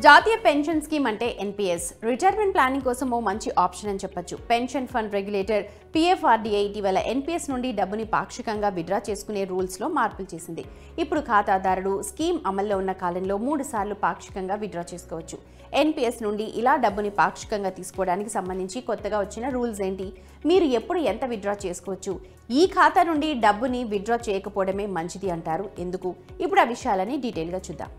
జాతీయ pension scheme అంటే NPS retirement planning కోసం ఓ మంచి ఆప్షన్ అని చెప్పొచ్చు. పెన్షన్ ఫండ్ రెగ్యులేటర్ పీఎఫ్ఆర్డీఏ ఇటీవల ఎన్పీఎస్ నుండి డబ్బుని పాక్షికంగా విత్డ్రా చేసుకునే రూల్స్లో మార్పులు చేసింది. ఇప్పుడు ఖాతాదారుడు స్కీమ్ అమల్లో ఉన్న కాలంలో 3 సార్లు పాక్షికంగా విత్డ్రా చేసుకోవచ్చు. ఎన్పీఎస్ నుండి ఇలా డబ్బుని పాక్షికంగా తీసుకోవడానికి సంబంధించి కొత్తగా వచ్చిన రూల్స్ ఏంటి? మీరు ఎప్పుడు ఎంత విత్డ్రా చేసుకోవచ్చు? ఈ ఖాతా నుండి డబ్బుని విత్డ్రా చేయకపోవడమే మంచిది అంటారు. ఎందుకు? ఇప్పుడు ఆ విషయాలని డీటెయిల్గా చూద్దాం.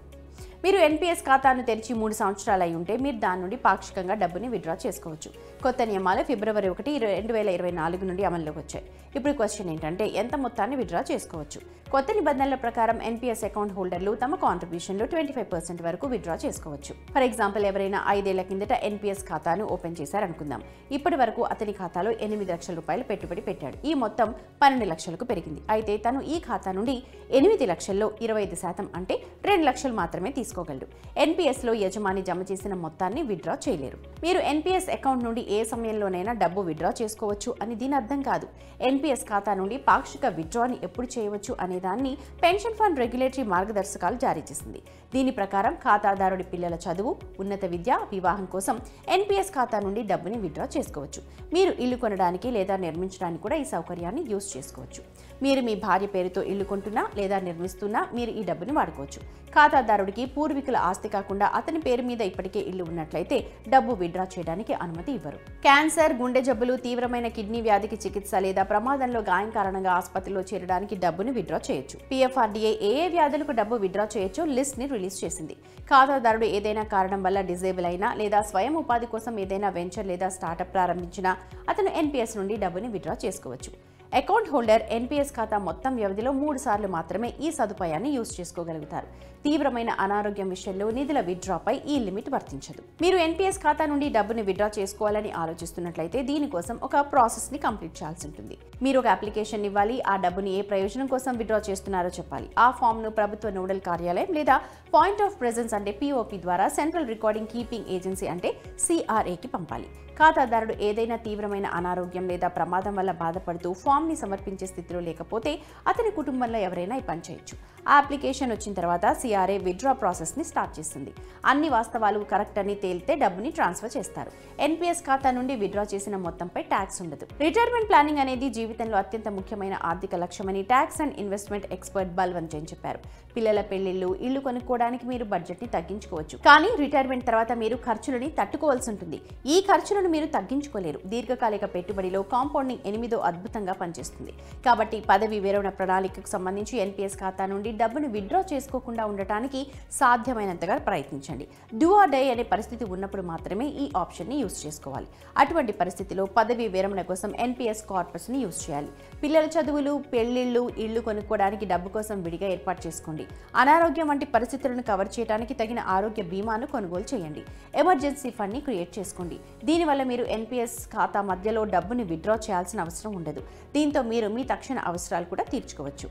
మీరు ఎన్పీఎస్ ఖాతాను తెరిచి 3 సంవత్సరాలు అయి ఉంటే మీరు దాని నుండి పాక్షికంగా డబ్బుని విత్డ్రా చేసుకోవచ్చు. కొత్త నియమాలు ఫిబ్రవరి 1, 2024 నుండి అమల్లోకి వచ్చాయి. ఇప్పుడు క్వశ్చన్ ఏంటంటే ఎంత మొత్తాన్ని విత్డ్రా చేసుకోవచ్చు? కొత్త నిబంధనల ప్రకారం ఎన్పీఎస్ అకౌంట్ హోల్డర్లు తమ కాంట్రిబ్యూషన్లో 25% వరకు విత్డ్రా చేసుకోవచ్చు. ఫర్ ఎగ్జాంపుల్, ఎవరైనా 5 ఏళ్ల కిందట ఎన్పీఎస్ ఖాతాను ఓపెన్ చేశారనుకుందాం. ఇప్పటి వరకు అతని ఖాతాలో 8 లక్షల రూపాయలు పెట్టుబడి పెట్టాడు. ఈ మొత్తం 12 లక్షలకు పెరిగింది. అయితే తను ఈ ఖాతా నుండి 8 లక్షల్లో 25% అంటే 2 లక్షలు మాత్రమే తీసుకోగలడు. ఎన్పీఎస్లో యజమాని జమ చేసిన మొత్తాన్ని విత్డ్రా చేయలేరు. మీరు ఎన్పీఎస్ అకౌంట్ నుండి ఏ సమయంలోనైనా డబ్బు విత్డ్రా చేసుకోవచ్చు అని దీని అర్థం కాదు. ఎన్పీఎస్ ఖాతా నుండి పాక్షిక విత్డ్రాని ఎప్పుడు చేయవచ్చు అనే దాన్ని పెన్షన్ ఫండ్ రెగ్యులేటరీ మార్గదర్శకాలు జారీ చేసింది. దీని ప్రకారం ఖాతాదారుడి పిల్లల చదువు, ఉన్నత విద్య, వివాహం కోసం ఎన్పీఎస్ ఖాతా నుండి డబ్బుని విత్డ్రా చేసుకోవచ్చు. మీరు ఇల్లు కొనడానికి లేదా నిర్మించడానికి కూడా ఈ సౌకర్యాన్ని యూజ్ చేసుకోవచ్చు. మీరు మీ భార్య పేరుతో ఇల్లు కొంటున్నా లేదా నిర్మిస్తున్నా మీరు ఈ డబ్బుని వాడుకోవచ్చు. ఖాతాదారుడికి పూర్వీకుల ఆస్తి కాకుండా అతని పేరు మీద ఇప్పటికే ఇల్లు ఉన్నట్లయితే డబ్బు విత్డ్రా చేయడానికి అనుమతి ఇవ్వరు. క్యాన్సర్, గుండె జబ్బులు, తీవ్రమైన కిడ్నీ వ్యాధికి చికిత్స లేదా ప్రమాదంలో గాయం కారణంగా ఆసుపత్రిలో చేరడానికి డబ్బుని విత్డ్రా చేయొచ్చు. పీఎఫ్ఆర్డీఏ ఏ వ్యాధులకు డబ్బు విత్డ్రా చేయొచ్చో లిస్ట్ ని రిలీజ్ చేసింది. ఖాతాదారుడు ఏదైనా కారణం వల్ల డిజేబుల్ అయినా లేదా స్వయం ఉపాధి కోసం ఏదైనా వెంచర్ లేదా స్టార్టప్ ప్రారంభించినా అతను ఎన్పీఎస్ నుండి డబ్బుని విత్డ్రా చేసుకోవచ్చు. అకౌంట్ హోల్డర్ ఎన్పీఎస్ ఖాతా మొత్తం వ్యవధిలో 3 సార్లు మాత్రమే ఈ సదుపాయాన్ని యూజ్ చేసుకోగలుగుతారు. తీవ్రమైన అనారోగ్యం విషయంలో నిధుల విత్డ్రాపై ఈ లిమిట్ వర్తించదు. మీరు ఎన్పీఎస్ ఖాతా నుండి డబ్బుని విత్డ్రా చేసుకోవాలని ఆలోచిస్తున్నట్లయితే దీనికోసం ఒక ప్రాసెస్ని కంప్లీట్ చేయాల్సి ఉంటుంది. మీరు ఒక అప్లికేషన్ ఇవ్వాలి. ఆ డబ్బుని ఏ ప్రయోజనం కోసం విత్డ్రా చేస్తున్నారో చెప్పాలి. ఆ ఫామ్ను ప్రభుత్వ నోడల్ కార్యాలయం లేదా పాయింట్ ఆఫ్ ప్రెజెన్స్ అంటే పీఓపీ ద్వారా సెంట్రల్ రికార్డింగ్ కీపింగ్ ఏజెన్సీ అంటే సిఆర్ఏకి పంపాలి. ఖాతాదారుడు ఏదైనా తీవ్రమైన అనారోగ్యం లేదా ప్రమాదం వల్ల బాధపడుతూ ఫామ్ని సమర్పించే స్థితిలో లేకపోతే అతని కుటుంబంలో ఎవరైనా ఈ పని చేయొచ్చు. ఆ అప్లికేషన్ వచ్చిన తర్వాత సిఆర్ఏ విత్డ్రా ప్రాసెస్ని స్టార్ట్ చేస్తుంది. అన్ని వాస్తవాలు కరెక్ట్ అని తేలితే డబ్బుని ట్రాన్స్ఫర్ చేస్తారు. ఎన్పీఎస్ ఖాతా నుండి విత్డ్రా చేసిన మొత్తంపై ట్యాక్స్ ఉండదు. రిటైర్మెంట్ ప్లానింగ్ అనేది జీవితంలో అత్యంత ముఖ్యమైన ఆర్థిక లక్ష్యమని tax and investment expert Balwant Jain చెప్పారు. పిల్లల పెళ్లిళ్లు, ఇళ్లు కొనుక్కోవడానికి మీరు బడ్జెట్ని తగ్గించుకోవచ్చు. కానీ రిటైర్మెంట్ తర్వాత మీరు ఖర్చులని తట్టుకోవాల్సి ఉంటుంది. ఈ ఖర్చులను మీరు తగ్గించుకోలేరు. దీర్ఘకాలిక పెట్టుబడిలో కాంపౌండింగ్ 8దో అద్భుతంగా పనిచేస్తుంది. కాబట్టి పదవి విరమణ ప్రణాళికకు సంబంధించి ఎన్పీఎస్ ఖాతా నుండి డబ్బును విత్డ్రా చేసుకోకుండా ఉండటానికి సాధ్యమైనంతగా ప్రయత్నించండి. డూ ఆర్ డై అనే పరిస్థితి ఉన్నప్పుడు మాత్రమే ఈ ఆప్షన్ని యూజ్ చేసుకోవాలి. అటువంటి పరిస్థితిలో పదవి విరమణ కోసం ఎన్పీఎస్ కార్పస్ని యూజ్ చేయాలి. పిల్లల చదువులు, పెళ్లిళ్లు, ఇళ్లు కొనుక్కోవడానికి డబ్బు కోసం విడిగా ఏర్పాటు చేసుకోండి. అనారోగ్యం వంటి పరిస్థితులను కవర్ చేయడానికి తగిన ఆరోగ్య బీమాను కొనుగోలు చేయండి. ఎమర్జెన్సీ ఫండ్ని క్రియేట్ చేసుకోండి. దీనివల్ల మీరు ఎన్పీఎస్ ఖాతా మధ్యలో డబ్బుని విత్డ్రా చేయాల్సిన అవసరం ఉండదు. దీంతో మీరు మీ తక్షణ అవసరాలు కూడా తీర్చుకోవచ్చు.